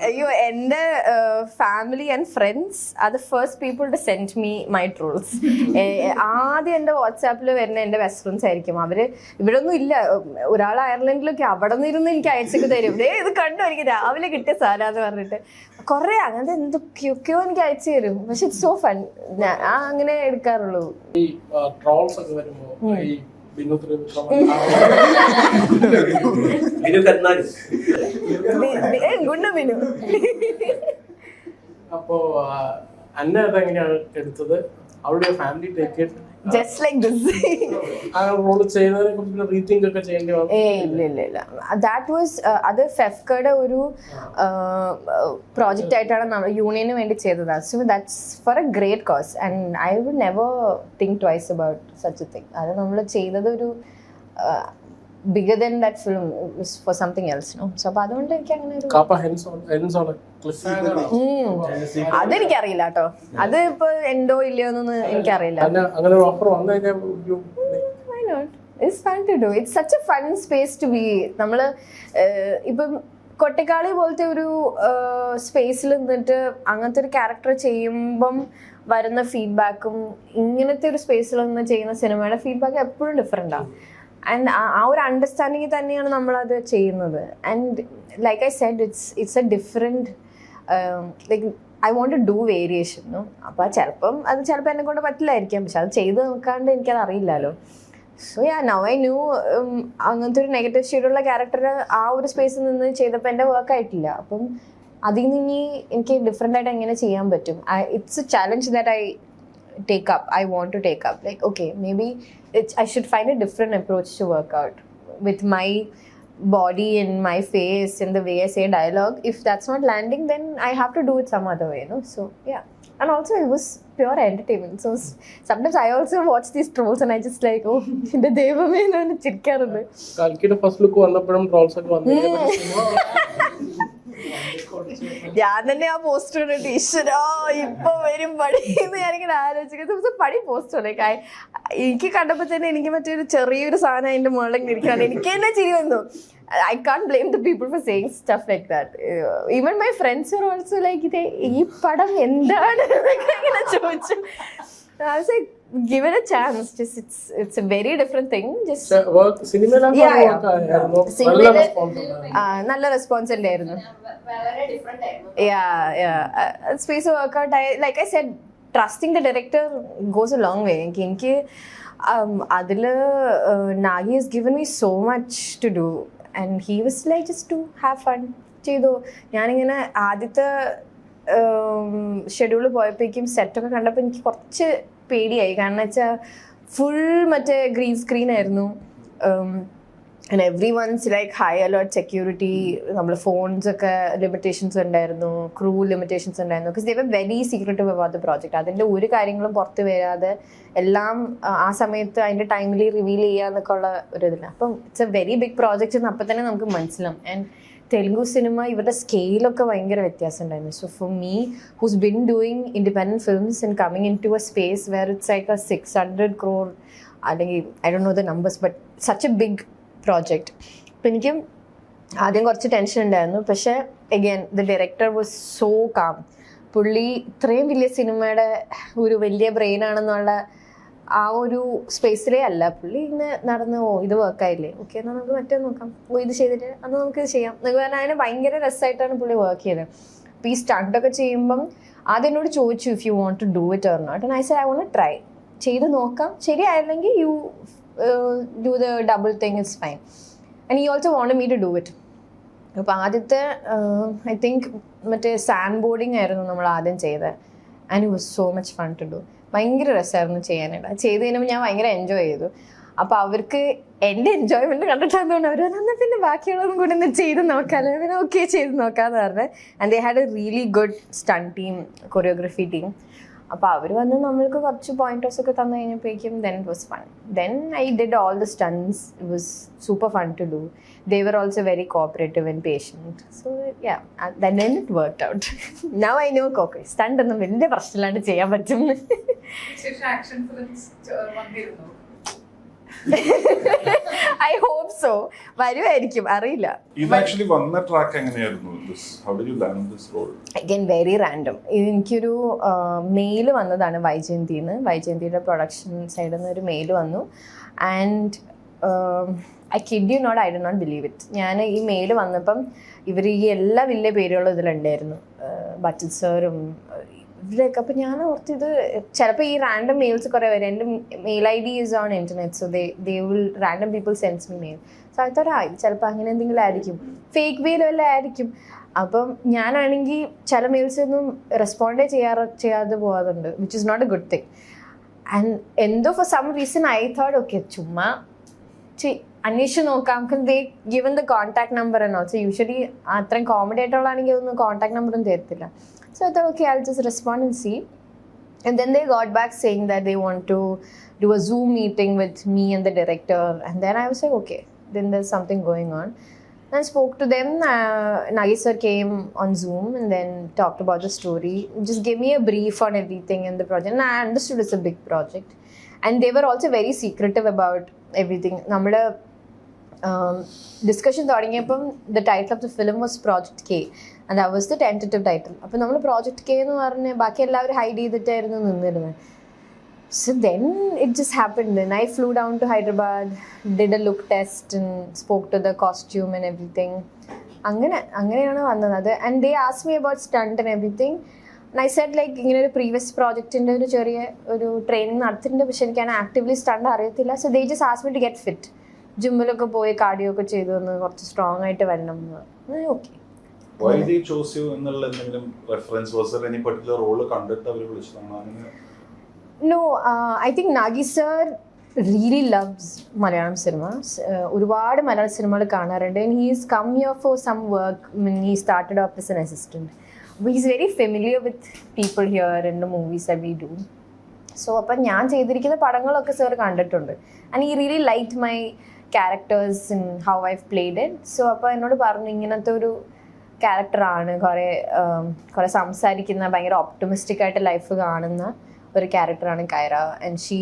അയ്യോ, എൻ്റെ family and friends are the first people to send me my trolls. ആദ്യം എൻ്റെ വാട്സാപ്പിൽ വരുന്ന എൻ്റെ ബെസ്റ്റ് ഫ്രണ്ട്സ് ആയിരിക്കും. അവര് ഇവിടെ ഒന്നും ഇല്ല, ഒരാൾ അയർലൻഡിലൊക്കെ അവിടെ നിന്നിരുന്ന് എനിക്ക് അയച്ചൊക്കെ തരും. ഇത് കണ്ടു എനിക്ക് രാവിലെ കിട്ടിയ സാധനമെന്ന് പറഞ്ഞിട്ട് കുറെ അങ്ങനത്തെ എന്തൊക്കെയൊക്കെയോ എനിക്ക് അയച്ചു തരും. പക്ഷെ ഇറ്റ്സ് സോ ഫൺ. ഞാൻ അങ്ങനെ എടുക്കാറുള്ളൂ. അപ്പോ അന്ന അതെങ്ങനെയാണ് എടുത്തത്? അവരുടെ family take it just like this. ആ റോൾ ചെയ്യുന്നതിനെ കുറിച്ച് റീതിങ്ക് ഒക്കെ ചെയ്യേണ്ടി വന്നു? ഇല്ല. ദാറ്റ് വാസ് അത് ഫെഫ്കയുടെ ഒരു പ്രോജക്റ്റ് ആയിട്ടാണ് നമ്മൾ യൂണിയന് വേണ്ടി ചെയ്തത്. So that's for a great cause and I would never think twice about such a thing. അത് നമ്മൾ ചെയ്തത് ഒരു bigger than that film was for something else, no? So appo adonde എനിക്ക് അങ്ങനെ ഒരു അതെനിക്കറിയില്ല കേട്ടോ. അത് ഇപ്പൊ എന്തോ ഇല്ലയോ എന്നൊന്നും എനിക്കറിയില്ല. അങ്ങനെ ഒരു ഓഫർ വന്നു കഴിഞ്ഞാൽ why not? It's fun to do. It's such a fun space to be. നമ്മള് ഇപ്പം കൊട്ടിക്കാളി പോലത്തെ ഒരു സ്പേസിൽ നിന്നിട്ട് അങ്ങനത്തെ ഒരു ക്യാരക്ടർ ചെയ്യുമ്പം വരുന്ന ഫീഡ്ബാക്കും ഇങ്ങനത്തെ ഒരു സ്പേസിൽ നിന്ന് ചെയ്യുന്ന സിനിമയുടെ ഫീഡ്ബാക്ക് എപ്പോഴും ഡിഫറെൻ്റാണ്. ആൻഡ് ആ ഒരു അണ്ടർസ്റ്റാൻഡിങ് തന്നെയാണ് നമ്മളത് ചെയ്യുന്നത്. And like I said, it's a different like I want to do variation. അപ്പോൾ ചിലപ്പം എന്നെ കൊണ്ട് പറ്റില്ലായിരിക്കാം, പക്ഷെ അത് ചെയ്ത് നോക്കാണ്ട് എനിക്കത് അറിയില്ലല്ലോ. സോ നൗ ഐ ന്യൂ അങ്ങനത്തെ ഒരു നെഗറ്റീവ് ഷെയ്ഡുള്ള ക്യാരക്ടർ ആ ഒരു സ്പേസിൽ നിന്ന് ചെയ്തപ്പോൾ എൻ്റെ വർക്കായിട്ടില്ല. അപ്പം അതിൽ നിന്ന് എനിക്ക് ഡിഫറെൻ്റ് ആയിട്ട് എങ്ങനെ ചെയ്യാൻ പറ്റും? It's A challenge that I want to take up. Like, okay, maybe I should find a different approach to work out with my body and my face and the way I say dialogue. If that's not landing, then I have to do it some other way, no? So yeah. And also it was pure entertainment. So sometimes I also watch these trolls and I just like, oh, the devame ennu chirkkarundu. Kalkide first look vannappadum trolls ഒക്കെ വന്നു. ഞാൻ തന്നെ ആ poster കണ്ടിട്ട് ഈശ്വരാ ഇപ്പൊ വരും പടി എന്ന് ഞാനിങ്ങനെ ആലോചിക്കുന്നത്. പടി പോസ്റ്റർ ലൈക്ക് എനിക്ക് കണ്ടപ്പോ തന്നെ എനിക്ക് മറ്റൊരു ചെറിയൊരു സാധനം അതിന്റെ മുകളിൽ ഇരിക്കുകയാണ്. എനിക്ക് തന്നെ ചിരി വന്നു. I can't blame the people for saying stuff like that. Even my friends were also like, ഈ പടം എന്താണ് ഇങ്ങനെ ചോദിച്ചു. I was like, give it a chance. Just it's a very different thing. Just work സിനിമയിലെ നല്ല response ഉണ്ടായിരുന്നു. Space workout. Like I said, trusting the director goes a long way. എനിക്ക് അതിൽ Nagi has given me so much to do and he was like just to have fun ചെയ്തു. ഞാനിങ്ങനെ ആദ്യത്തെ schedule പോയപ്പോഴേക്കും സെറ്റൊക്കെ കണ്ടപ്പോൾ എനിക്ക് കുറച്ച് പേടിയായി. കാരണം വെച്ചാൽ ഫുൾ മറ്റേ ഗ്രീൻ സ്ക്രീൻ ആയിരുന്നു. And every once like high alert security. നമ്മൾ ഫോൺസൊക്കെ ലിമിറ്റേഷൻസ് ഉണ്ടായിരുന്നു, ക്രൂ ലിമിറ്റേഷൻസ് ഉണ്ടായിരുന്നു. Because they were very secretive about the project. അതിൻ്റെ ഒരു കാര്യങ്ങളും പുറത്ത് വരാതെ എല്ലാം ആ സമയത്ത് അതിൻ്റെ ടൈമിൽ റിവീൽ ചെയ്യുക എന്നൊക്കെ ഉള്ള ഒരു ഇതില്ല. അപ്പം it's a very big project എന്ന് അപ്പം തന്നെ നമുക്ക് മനസ്സിലാവും. ആൻഡ് തെലുഗു സിനിമ ഇവരുടെ സ്കെയിലൊക്കെ ഭയങ്കര വ്യത്യാസം ഉണ്ടായിരുന്നു. So for me who's been doing independent films and coming in to a space where it's like a 600 crore അല്ലെങ്കിൽ I don't know the numbers but such a big project. അപ്പം എനിക്ക് ആദ്യം കുറച്ച് tension ഉണ്ടായിരുന്നു. പക്ഷേ again the director was so calm. പുള്ളി ഇത്രയും വലിയ സിനിമയുടെ ഒരു വലിയ ബ്രെയിനാണെന്നുള്ള ആ ഒരു സ്പേസിലേ അല്ല. പുള്ളി ഇങ്ങനെ നടന്ന് ഇത് വർക്കായില്ലേ, ഓക്കെ എന്നാൽ നമുക്ക് മറ്റേ നോക്കാം, ഇത് ചെയ്തിട്ട് അന്ന് നമുക്ക് ഇത് ചെയ്യാം എന്നൊക്കെ പറഞ്ഞാൽ അതിന് ഭയങ്കര രസമായിട്ടാണ് പുള്ളി വർക്ക് ചെയ്തത്. അപ്പോൾ ഈ സ്റ്റണ്ടൊക്കെ ചെയ്യുമ്പം ആദ്യം എന്നോട് ചോദിച്ചു, if you want to do it or not. And I said I want try ചെയ്ത് നോക്കാം, ശരിയായില്ലെങ്കിൽ you do the double thing, it's fine. And he also wanted me to do it. അപ്പോൾ ആദ്യത്തെ ഐ തിങ്ക് മറ്റേ sand boarding ആയിരുന്നു നമ്മൾ ആദ്യം ചെയ്തത്. And it was so much fun to do. ഭയങ്കര രസമായിരുന്നു ചെയ്യാനായിട്ട്. അത് ചെയ്ത് കഴിഞ്ഞപ്പോൾ ഞാൻ ഭയങ്കര എൻജോയ് ചെയ്തു. അപ്പോൾ അവർക്ക് എൻ്റെ എൻജോയ്മെൻറ്റ് കണ്ടിട്ടാകുന്നതുകൊണ്ട് അവർ എന്നാൽ പിന്നെ ബാക്കിയുള്ളതും കൂടി ഒന്ന് ചെയ്ത് നോക്കാമല്ലോ, പിന്നെ ഓക്കെ ചെയ്ത് നോക്കാമെന്ന് പറഞ്ഞത്. And they had A really good stunt team, choreography team. അപ്പോൾ അവർ വന്ന് നമ്മൾക്ക് കുറച്ച് പോയിന്റേഴ്സ് ഒക്കെ തന്നു കഴിഞ്ഞപ്പോഴേക്കും then it was fun. Then I did all the stunts. It was super fun to do. They were also very cooperative and patient. So yeah, then it worked out. Now I know okay, stunt ഒന്നും വലിയ പ്രശ്നമില്ലാണ്ട് ചെയ്യാൻ പറ്റും. I hope so. വരുമായിരിക്കും, അറിയില്ല. ഇത് actually വന്ന track എങ്ങനെയായിരുന്നു? How did you land this role? Again very random. എനിക്കൊരു മെയിൽ വന്നതാണ് വൈജയന്തിന്ന്. വൈജയന്തിയുടെ പ്രൊഡക്ഷൻ സൈഡിൽ നിന്ന് ഒരു മെയിൽ വന്നു. And I kid you not, I do not believe it. ഞാൻ ഈ മെയിൽ വന്നപ്പം ഇവർ ഈ എല്ലാ വലിയ പേരുകളും ഇതിലുണ്ടായിരുന്നു, ബച്ചൻ സാറും ഇവരൊക്കെ. അപ്പം ഞാൻ ഓർത്തിത് ചിലപ്പോൾ ഈ റാൻഡം മെയിൽസ് കുറേ വരും. എൻ്റെ mail ID is on internet, so they will random people sends me mail. So അത് ചിലപ്പോൾ അങ്ങനെ എന്തെങ്കിലും ആയിരിക്കും, ഫേക്ക് മെയിൽ വല്ലതും ആയിരിക്കും. അപ്പം ഞാനാണെങ്കിൽ ചില മെയിൽസ് ഒന്നും റെസ്പോണ്ടേ ചെയ്യാതെ പോകാറുണ്ട്, which is not a good thing. And എന്തോ for some reason I thought okay ചുമ്മാ അന്വേഷിച്ച് നോക്കാം. They given the contact number and also usually അത്രയും കോമഡി ആയിട്ടുള്ളതാണെങ്കിൽ ഒന്നും കോൺടാക്ട് നമ്പറും തരത്തില്ല. So I thought, okay, I'll just respond and see. And then they got back saying that they want to do a Zoom meeting with me and the director. And then I was like, okay, then there's something going on. And I spoke to them. Nagi sir came on Zoom and then talked about the story. Just gave me a brief on everything in the project. And I understood it's a big project. And they were also very secretive about everything. Nammude discussion തുടങ്ങിയപ്പം the title of the film was Project K. And that was the tentative title. അപ്പോൾ നമ്മൾ project K എന്ന് പറഞ്ഞ് ബാക്കി എല്ലാവരും hide ചെയ്തിട്ടായിരുന്നു നിന്നിരുന്നത്. So then it just happened. Then I flew down to Hyderabad, did a look test and spoke to the costume and everything. അങ്ങനെയാണ് വന്നത്. And they asked me about stunt and everything. And I said like ഇങ്ങനെ ഒരു previous പ്രോജക്റ്റിൻ്റെ ഒരു ചെറിയ ഒരു training നടത്തിയിട്ടുണ്ട്, പക്ഷെ എനിക്ക് അങ്ങനെ ആക്റ്റീവ്ലി സ്റ്റണ്ട് അറിയത്തില്ല. So they just asked me to get fit. ജിമ്മിലൊക്കെ പോയി കാർഡിയോ ഒക്കെ ചെയ്തു വന്ന് കുറച്ച് സ്ട്രോങ് ആയിട്ട് വരണം എന്ന്. Okay. Why they chose you എന്നുള്ള എന്തെങ്കിലും reference? Was there any particular role കണ്ടിട്ട് അവർ വിളിച്ചതാണോ? No, I think Nagi sir really loves Malayalam cinema. ഒരുപാട് മലയാളം സിനിമകൾ കാണാറുണ്ട്. And he's come here for some work when he started off as an assistant. But he's very familiar with people here in the movies that we do. So അപ്പം ഞാൻ ചെയ്തിരിക്കുന്ന പടങ്ങളൊക്കെ sir കണ്ടിട്ടുണ്ട്. And he really liked my characters and how I've played it. So അപ്പോൾ എന്നോട് പറഞ്ഞു ഇങ്ങനത്തെ ഒരു ക്യാരക്ടറാണ്, കുറേ സംസാരിക്കുന്ന ഭയങ്കര ഓപ്റ്റമിസ്റ്റിക് ആയിട്ട് ലൈഫ് കാണുന്ന ഒരു ക്യാരക്ടറാണ് Kaira. And she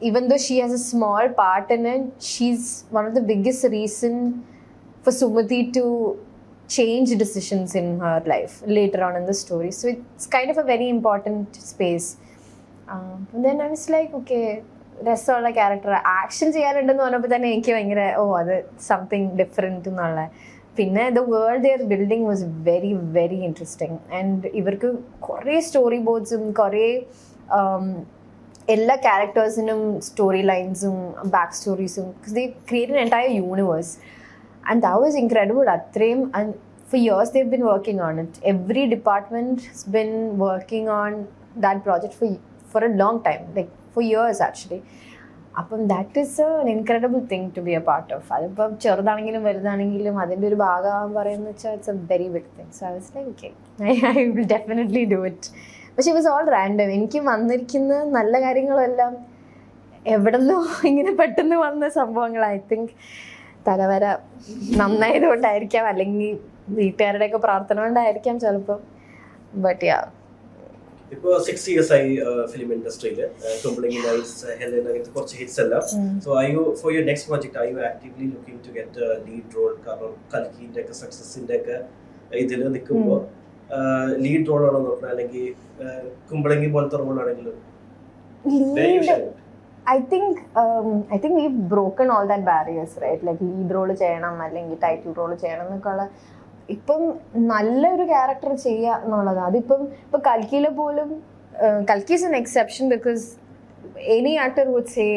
even though she has a small part in it, she's one of the biggest reason for Sumathi to change decisions in her life later on in the story. So it's kind of a very important space. And then I was like, okay, രസമുള്ള character action ചെയ്യാനുണ്ടെന്ന് പറഞ്ഞപ്പോൾ തന്നെ എനിക്ക് ഭയങ്കര അത് something different എന്നുള്ള. പിന്നെ the world they are building was very very interesting. And ഇവർക്ക് കുറേ സ്റ്റോറി ബോർഡ്സും കുറേ എല്ലാ ക്യാരക്ടേഴ്സിനും സ്റ്റോറി ലൈൻസും ബാക്ക് സ്റ്റോറീസും they create an entire universe. And that was incredible. Atrem, and for years they've been working on it. Every department has been working on that project for a long time, like for years actually. Apam that is an incredible thing to be a part of. Adippa cherudanengilum valudanengilum adinte oru bhagam parayunnu vecha it's a very big thing. So I was like, okay, I will definitely do it. But it was all random. Eniki vannirikkunna nalla കാര്യങ്ങളെല്ലാം എവിടെന്നോ ഇങ്ങനെ പെട്ടെന്ന് വന്ന സംഭവങ്ങൾ. I think തലവര നന്നായതുകൊണ്ടായിരിക്കാം, അല്ലെങ്കിൽ വീട്ടുകാരുടെയൊക്കെ പ്രാർത്ഥന കൊണ്ടായിരിക്കാം ചിലപ്പോൾ. But yeah, ഇപ്പോൾ 6 years ആയി ഫിലിം ഇൻഡസ്ട്രിയിൽ, കുമ്പളങ്ങി നൈറ്റ്സ്, ഹെലൻ, അങ്ങനത്തെ കുറച്ച് ഹിറ്റ്സ് എല്ലാം. So I you for your next project I you actively looking to get lead role? കാരണം കൽക്കിൻ്റെ ഒക്കെ സക്സസിൻ്റെ ഒക്കെ ഇതിൽ നിൽക്കുമ്പോൾ ലീഡ് റോൾ ആണോ നോക്കണം, അല്ലെങ്കിൽ കുമ്പളങ്ങി പോലത്തെ റോളാണെങ്കിലും? I think we've broken all that barriers, right? Like lead role ചെയ്യണം അല്ലെങ്കിൽ ടൈറ്റിൽ റോൾ ചെയ്യണം എന്നൊക്കെയുള്ള ഇപ്പം നല്ലൊരു ക്യാരക്ടർ ചെയ്യുക എന്നുള്ളത്. അതിപ്പം ഇപ്പം കൽക്കിയിലെ പോലും കൽക്കി is an exception because any actor would say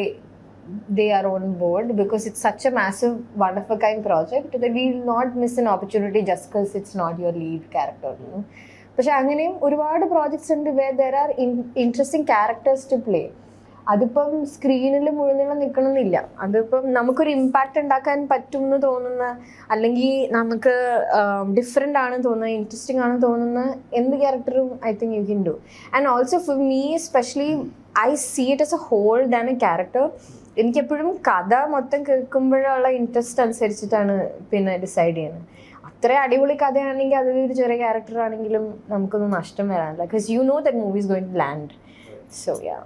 they are on board because it's such a massive one of a kind project that we will not miss an opportunity just because it's not your lead character, you know. പക്ഷെ അങ്ങനെയും ഒരുപാട് projects ഉണ്ട് where there are interesting characters to play. അതിപ്പം സ്ക്രീനിൽ മുഴുവനും നിൽക്കണമെന്നില്ല. അതിപ്പം നമുക്കൊരു impact ഉണ്ടാക്കാൻ പറ്റും എന്ന് തോന്നുന്ന, അല്ലെങ്കിൽ നമുക്ക് ഡിഫറെൻ്റ് ആണെന്ന് തോന്നുന്ന, ഇൻട്രസ്റ്റിംഗ് ആണെന്ന് തോന്നുന്ന എന്ത് ക്യാരക്ടറും I think you can do. And also for me especially I see it as a whole than a character. എനിക്കെപ്പോഴും കഥ മൊത്തം കേൾക്കുമ്പോഴുള്ള ഇൻട്രസ്റ്റ് അനുസരിച്ചിട്ടാണ് പിന്നെ ഡിസൈഡ് ചെയ്യുന്നത്. അത്ര അടിപൊളി കഥയാണെങ്കിൽ അതിലൊരു ചെറിയ ക്യാരക്ടർ ആണെങ്കിലും നമുക്കൊന്നും നഷ്ടം വരാനില്ല. Because you know that movie is going to land. So yeah.